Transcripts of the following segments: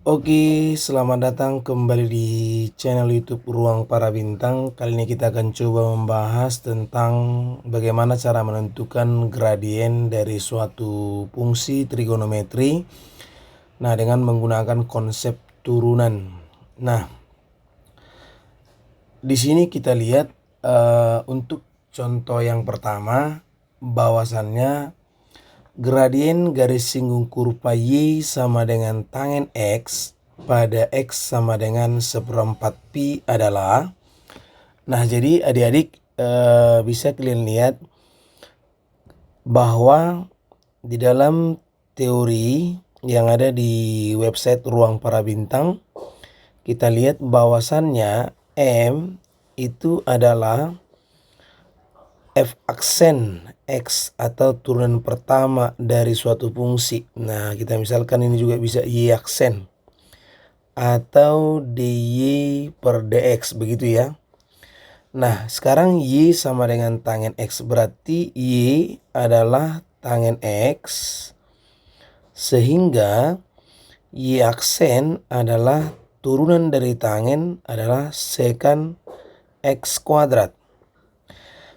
Oke, selamat datang kembali di channel YouTube Ruang Para Bintang. Kali ini kita akan coba membahas tentang bagaimana cara menentukan gradien dari suatu fungsi trigonometri. Nah, dengan menggunakan konsep turunan. Nah, di sini kita lihat untuk contoh yang pertama, bahwasannya gradien garis singgung kurva Y sama dengan tangen X pada X sama dengan 1/4 Pi adalah. Nah, jadi adik-adik bisa kalian lihat bahwa di dalam teori yang ada di website Ruang Para Bintang, kita lihat bahwasannya M itu adalah F aksen X atau turunan pertama dari suatu fungsi. Nah, kita misalkan ini juga bisa Y aksen atau DY per DX begitu ya. Nah, sekarang Y sama dengan tangen X, berarti Y adalah tangen X, sehingga Y aksen adalah turunan dari tangen adalah sekant X kuadrat.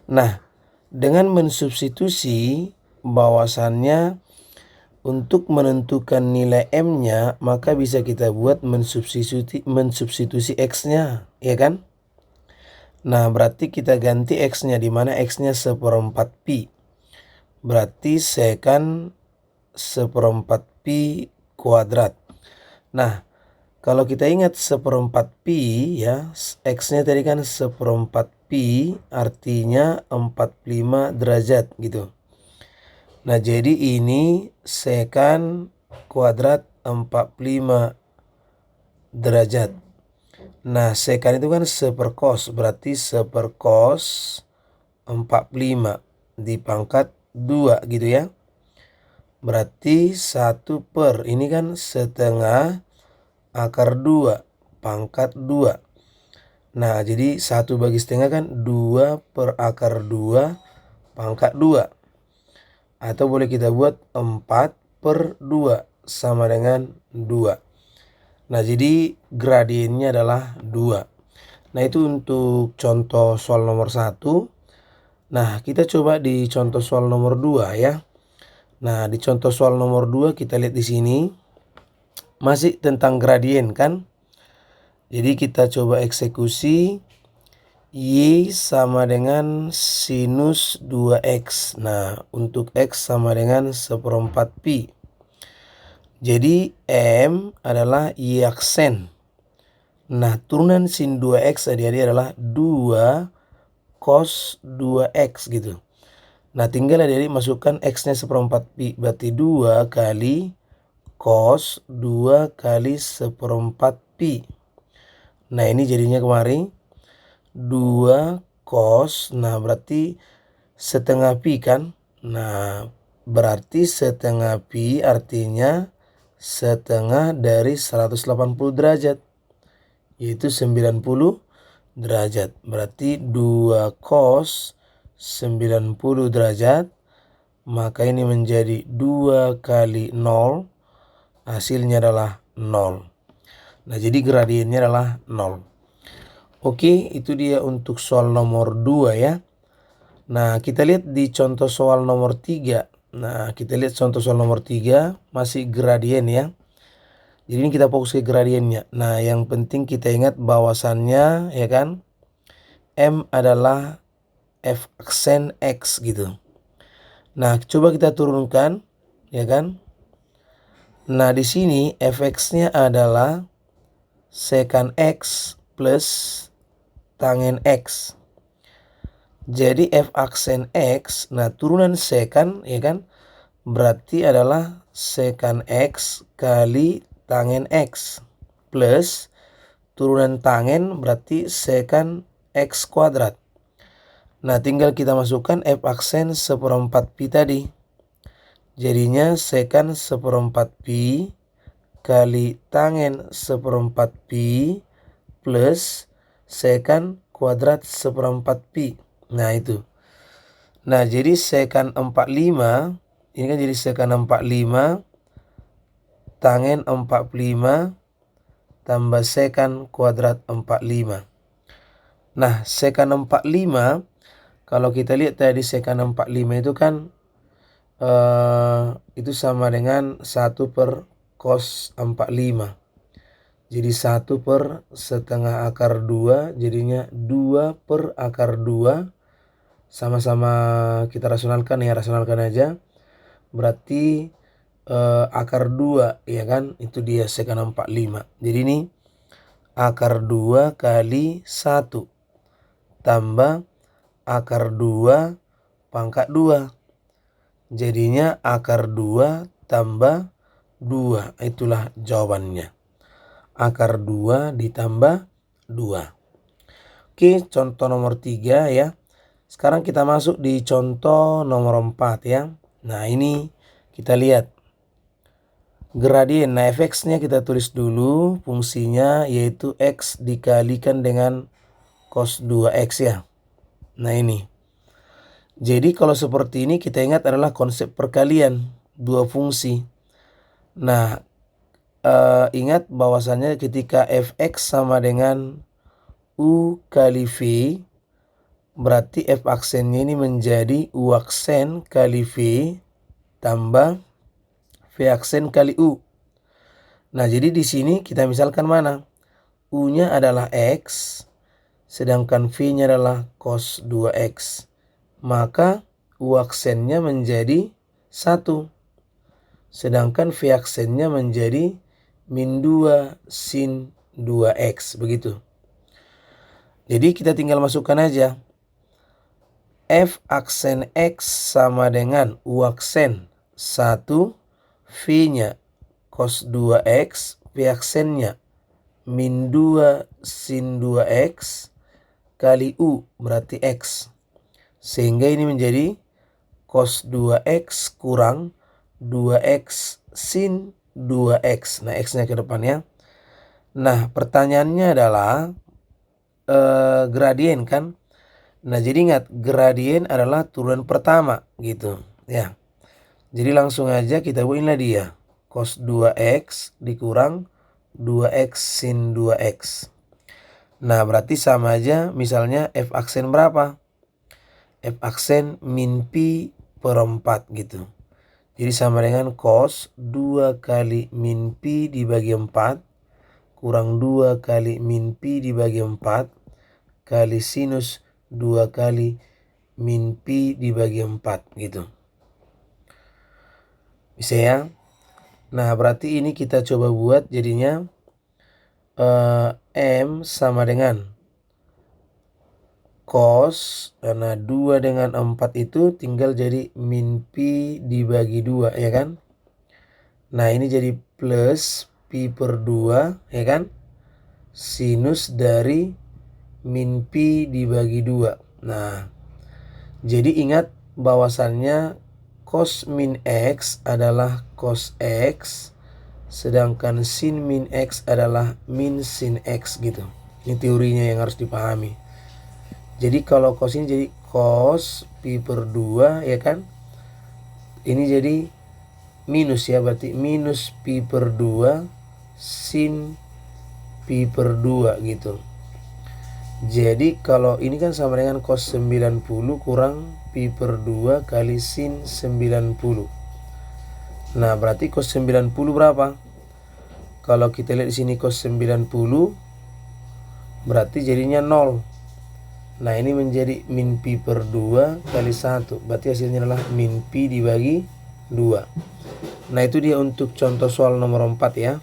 Nah, dengan mensubstitusi bahwasannya untuk menentukan nilai M-nya, maka bisa kita buat mensubstitusi X-nya, ya kan? Nah, berarti kita ganti X-nya, di mana X-nya 1/4 Pi. Berarti sekant 1/4 Pi kuadrat. Nah, kalau kita ingat 1/4 Pi ya, X-nya tadi kan 1/4 Pi, artinya 45 derajat gitu. Nah, jadi ini sekant kuadrat 45 derajat. Nah, sekant itu kan 1/cos, berarti 1/cos 45 dipangkat 2 gitu ya. Berarti 1/, ini kan setengah akar 2 pangkat 2. Nah, jadi 1 bagi setengah kan 2 per akar 2 pangkat 2. Atau boleh kita buat 4/2 sama dengan 2. Nah, jadi gradiennya adalah 2. Nah, itu untuk contoh soal nomor 1. Nah, kita coba di contoh soal nomor 2 ya. Nah, di contoh soal nomor 2 kita lihat di sini masih tentang gradien kan. Jadi kita coba eksekusi. Y sama dengan sinus 2X. Nah, untuk X sama dengan 1/4 Pi. Jadi M adalah Y aksen. Nah, turunan sin 2X adik-adik adalah 2 cos 2X gitu. Nah, tinggal adik-adik masukkan X-nya 1/4 Pi. Berarti 2 kali cos 2 kali 1/4 Pi. Nah, ini jadinya kemarin 2 cos, nah berarti setengah Pi kan. Nah, berarti setengah Pi artinya setengah dari 180 derajat, yaitu 90 derajat. Berarti 2 cos 90 derajat, maka ini menjadi 2 kali 0, hasilnya adalah 0. Nah, jadi gradiennya adalah 0. Oke, itu dia untuk soal nomor 2 ya. Nah, kita lihat di contoh soal nomor 3. Nah, kita lihat contoh soal nomor 3 masih gradien ya. Jadi ini kita fokus ke gradiennya. Nah, yang penting kita ingat bahwasannya ya kan, M adalah F aksen X gitu. Nah, coba kita turunkan ya kan. Nah, di sini Fx-nya adalah sekant X plus tangen X. Jadi F aksen X, nah turunan sekant ya kan, berarti adalah sekant X kali tangen X plus turunan tangen berarti sekant X kuadrat. Nah, tinggal kita masukkan F aksen 1/4 Pi tadi. Jadinya sekant 1/4 Pi kali tangen 1/4 Pi plus sekant kuadrat 1/4 Pi. Nah, itu. Nah, jadi sekant 45, ini kan jadi sekant 45 tangen 45 tambah sekan kuadrat 45. Nah, sekan 45, kalau kita lihat tadi sekan 45 itu kan itu sama dengan 1 per cos 45. Jadi 1 per setengah akar 2, jadinya 2 per akar 2. Sama-sama kita rasionalkan ya, rasionalkan aja. Berarti akar 2 ya kan, itu dia sekan 45. Jadi ini akar 2 kali 1 tambah akar 2 pangkat 2. Jadinya akar 2 tambah 2. Itulah jawabannya. Akar 2 ditambah 2. Oke, contoh nomor 3 ya. Sekarang kita masuk di contoh nomor 4 ya. Nah, ini kita lihat gradien. Nah, fx-nya kita tulis dulu. Fungsinya yaitu x dikalikan dengan cos 2x ya. Nah, ini. Jadi kalau seperti ini kita ingat adalah konsep perkalian dua fungsi. Nah, ingat bahwasannya ketika fx sama dengan u kali v, berarti f aksennya ini menjadi u aksen kali v tambah v aksen kali u. Nah, jadi di sini kita misalkan mana? U-nya adalah x, sedangkan v-nya adalah cos 2x. Maka u aksennya menjadi 1. Sedangkan v aksennya menjadi min 2 sin 2x. Begitu. Jadi kita tinggal masukkan aja. F aksen x sama dengan u aksen 1. V-nya cos 2x. V aksennya min 2 sin 2x kali u berarti x. Sehingga ini menjadi cos 2x kurang 2x sin 2x. Nah, x-nya ke depannya. Nah, pertanyaannya adalah gradien kan. Nah, jadi ingat gradien adalah turunan pertama gitu ya. Jadi langsung aja kita buatlah dia. Cos 2x dikurang 2x sin 2x. Nah, berarti sama aja misalnya f aksen berapa? F aksen min pi per 4 gitu. Jadi sama dengan cos 2 kali min pi dibagi 4 kurang 2 kali min pi dibagi 4 kali sinus 2 kali min pi dibagi 4 gitu. Bisa ya? Nah, berarti ini kita coba buat jadinya M sama dengan cos, karena 2 dengan 4 itu tinggal jadi min pi dibagi 2 ya kan. Nah, ini jadi plus pi per 2 ya kan. Sinus dari min pi dibagi 2. Nah, jadi ingat bahwasannya cos min x adalah cos x, sedangkan sin min x adalah min sin x gitu. Ini teorinya yang harus dipahami. Jadi kalau cos ini jadi cos pi per 2 ya kan. Ini jadi minus ya, berarti minus pi per 2 sin pi per 2 gitu. Jadi kalau ini kan sama dengan cos 90 kurang pi per 2 kali sin 90. Nah, berarti cos 90 berapa? Kalau kita lihat di sini cos 90 berarti jadinya 0. Nah, ini menjadi min pi per 2 kali 1. Berarti hasilnya adalah min pi dibagi 2. Nah, itu dia untuk contoh soal nomor 4 ya.